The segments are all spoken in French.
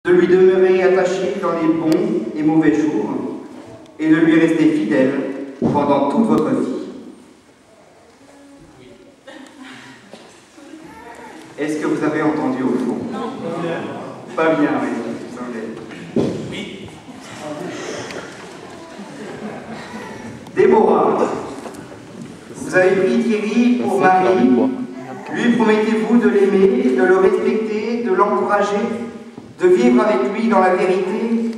de lui demeurer attaché dans les bons et mauvais jours, et de lui rester fidèle pendant toute votre vie. Est-ce que vous avez entendu au fond? Non. Pas bien, oui. Oui. Déborah, vous avez pris Thierry pour mari. Lui promettez-vous de l'aimer, de le respecter, de l'encourager, de vivre avec lui dans la vérité,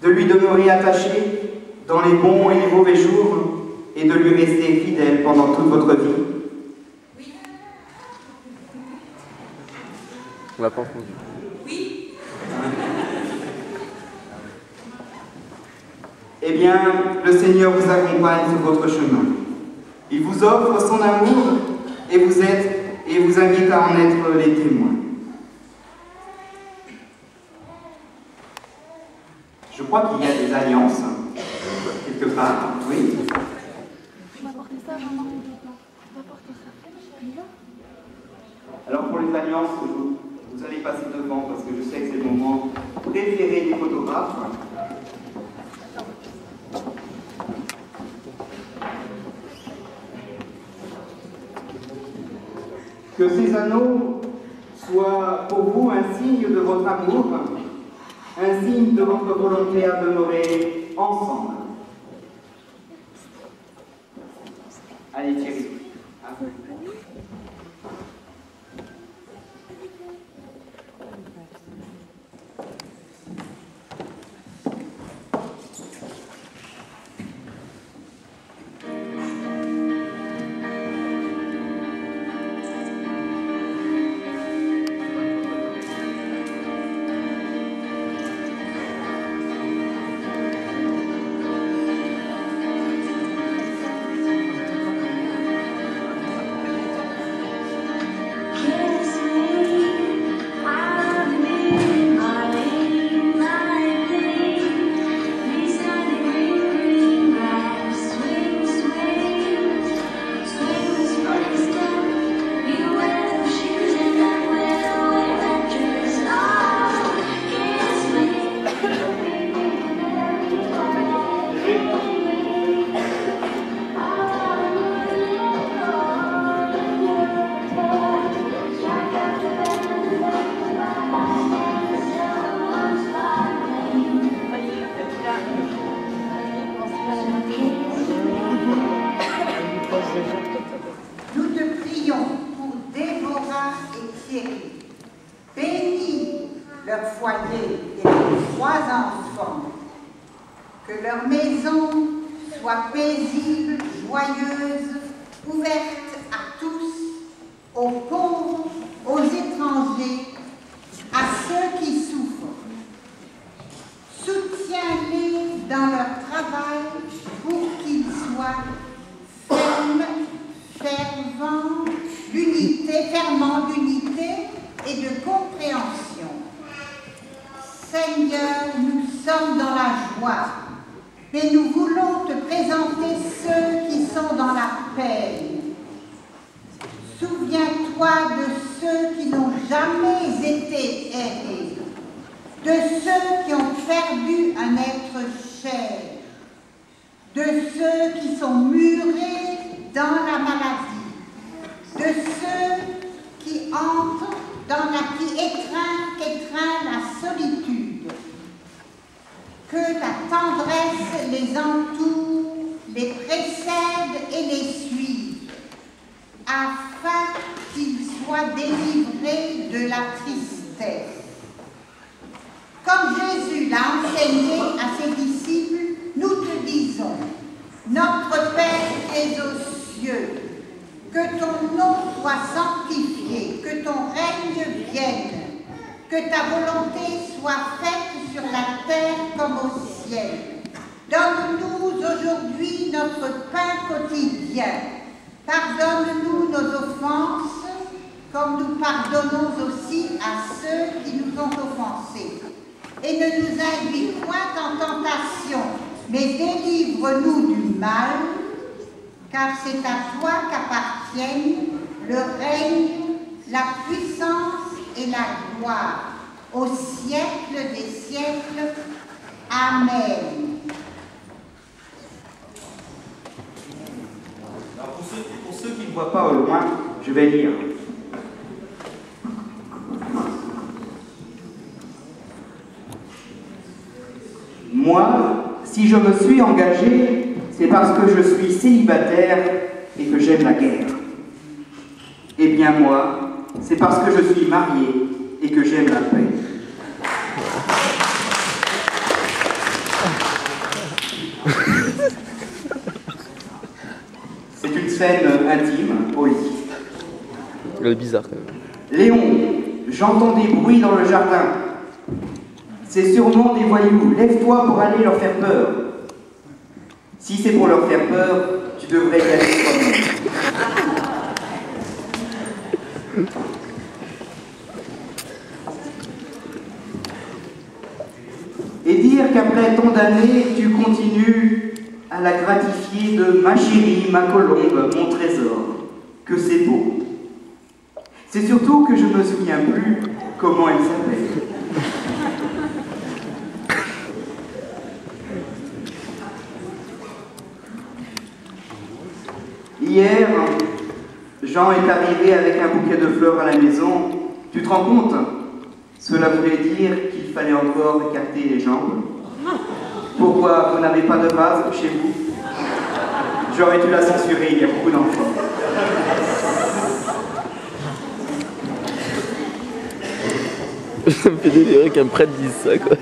de lui demeurer attaché dans les bons et les mauvais jours, et de lui rester fidèle pendant toute votre vie? Oui. On l'a pas entendu. Oui. Eh bien, le Seigneur vous accompagne sur votre chemin. Il vous offre son amour et vous invite à en être les témoins. Je crois qu'il y a des alliances, quelque part, oui. Tu m'as porté ça, maman? Tu m'as porté ça. Alors pour les alliances, vous allez passer devant parce que je sais que c'est le moment préféré des photographes. Que ces anneaux soient pour vous un signe de votre amour, un signe de votre volonté à demeurer ensemble. Allez Thierry, à vous. Nous te prions pour Déborah et Thierry. Bénis leur foyer et leurs 3 enfants. Que leur maison soit paisible, joyeuse, ouverte à tous, aux pauvres, aux étrangers, à ceux qui souffrent. Soutiens-les dans leur travail pour qu'ils soient fervent d'unité et de compréhension. Seigneur, nous sommes dans la joie, mais nous voulons te présenter ceux qui sont dans la peine. Souviens-toi de ceux qui n'ont jamais été aidés, de ceux qui ont perdu un être cher, de ceux qui sont murés dans la maladie, de ceux qui entrent dans qui étreint la solitude. Que ta tendresse les entoure, les précède et les suive, afin qu'ils soient délivrés de la tristesse. Comme Jésus l'a enseigné à ses disciples, nous te disons: Notre Père qui es aux cieux, que ton nom soit sanctifié, que ton règne vienne, que ta volonté soit faite sur la terre comme au ciel. Donne-nous aujourd'hui notre pain quotidien. Pardonne-nous nos offenses, comme nous pardonnons aussi à ceux qui nous ont offensés. Et ne nous induis point en tentation, mais délivre-nous du mal, car c'est à toi qu'appartiennent le règne, la puissance et la gloire au siècle des siècles. Amen. Alors pour ceux qui ne voient pas au loin, je vais lire. Moi, si je me suis engagé, c'est parce que je suis célibataire et que j'aime la guerre. Eh bien moi, c'est parce que je suis marié et que j'aime la paix. C'est une scène intime au lit. Elle est bizarre quand même. Léon, j'entends des bruits dans le jardin. C'est sûrement des voyous. Lève-toi pour aller leur faire peur. Si c'est pour leur faire peur, tu devrais y aller toi-même. Et dire qu'après tant d'années, tu continues à la gratifier de ma chérie, ma colombe, mon trésor. Que c'est beau. C'est surtout que je ne me souviens plus comment elle s'appelle. Hier, Jean est arrivé avec un bouquet de fleurs à la maison. Tu te rends compte? Cela voulait dire qu'il fallait encore écarter les jambes. Pourquoi vous n'avez pas de vase chez vous? J'aurais dû la censurer, il y a beaucoup d'enfants. Ça me fait délirer qu'un prêtre dise ça, quoi.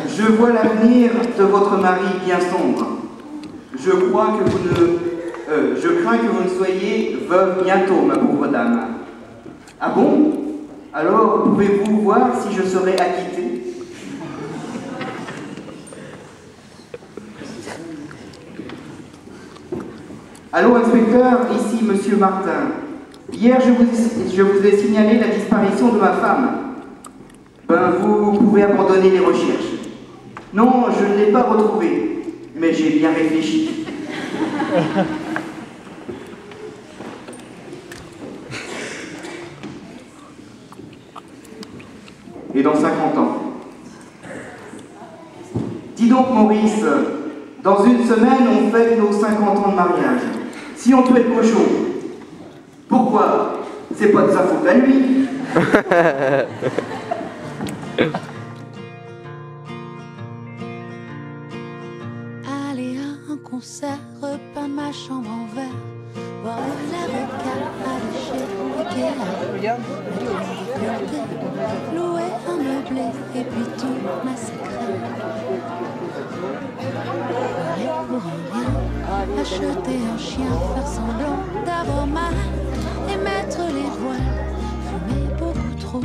Je vois l'avenir de votre mari bien sombre. Je crains que vous ne soyez veuve bientôt, ma pauvre dame. Ah bon? Alors, pouvez-vous voir si je serai acquittée? Allô, inspecteur, ici Monsieur Martin. Hier, je vous ai signalé la disparition de ma femme. Ben, vous pouvez abandonner les recherches. Non, je ne l'ai pas retrouvée, mais j'ai bien réfléchi. Et dans 50 ans. Dis donc, Maurice, dans une semaine, on fête nos 50 ans de mariage. Si on tuait le cochon, pourquoi? C'est pas de sa faute à lui. Aller à un concert, repeindre ma chambre en verre, voir l'avocat aller chez Ikea, louer un meublé et puis tout massacrer. Pareil pour un rien, acheter un chien, faire semblant d'avoir mal et mettre les voiles, fumer beaucoup trop,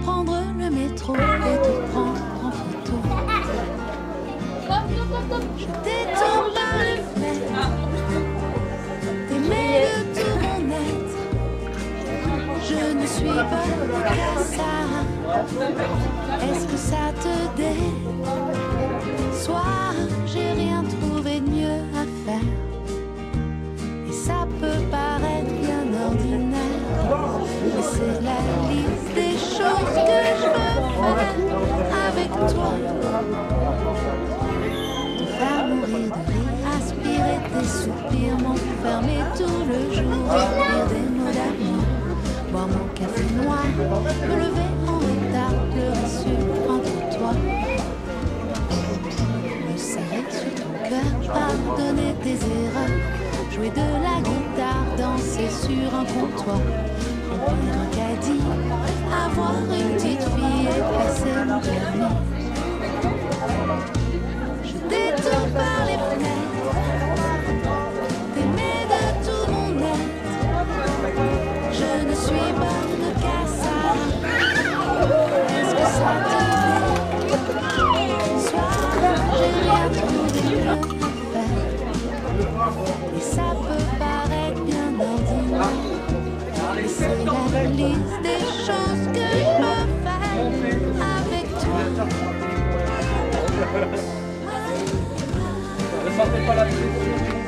prendre le métro et te prendre en photo. Je détourne par les fenêtres, t'aimer de tout mon être. Je ne suis pas qu'à ça. Est-ce que ça te déçoit? J'ai rien trouvé de mieux à faire. Et ça peut paraître bien ordinaire, mais c'est la liste des choses que je veux faire avec toi. Faire mourir de rire, aspirer tes soupirs, m'enfermer tout le jour, écrire des mots d'amour, boire mon café noir, me lever en retard, pleurer sur entre toi, me serrer sur ton cœur, pardonner tes erreurs, jouer de la guitare, danser sur un comptoir, remplir un caddie, avoir une petite fille et passer mon permis. Détourne par les fenêtres, t'aimer de tout mon être. Je ne suis pas de Cassa. Est-ce que ça te déçoit? J'ai rien trouvé mieux à faire. Et ça peut paraître bien ordinaire, mais c'est la liste des choses que je peux faire avec toi. Ne sortez pas la pression.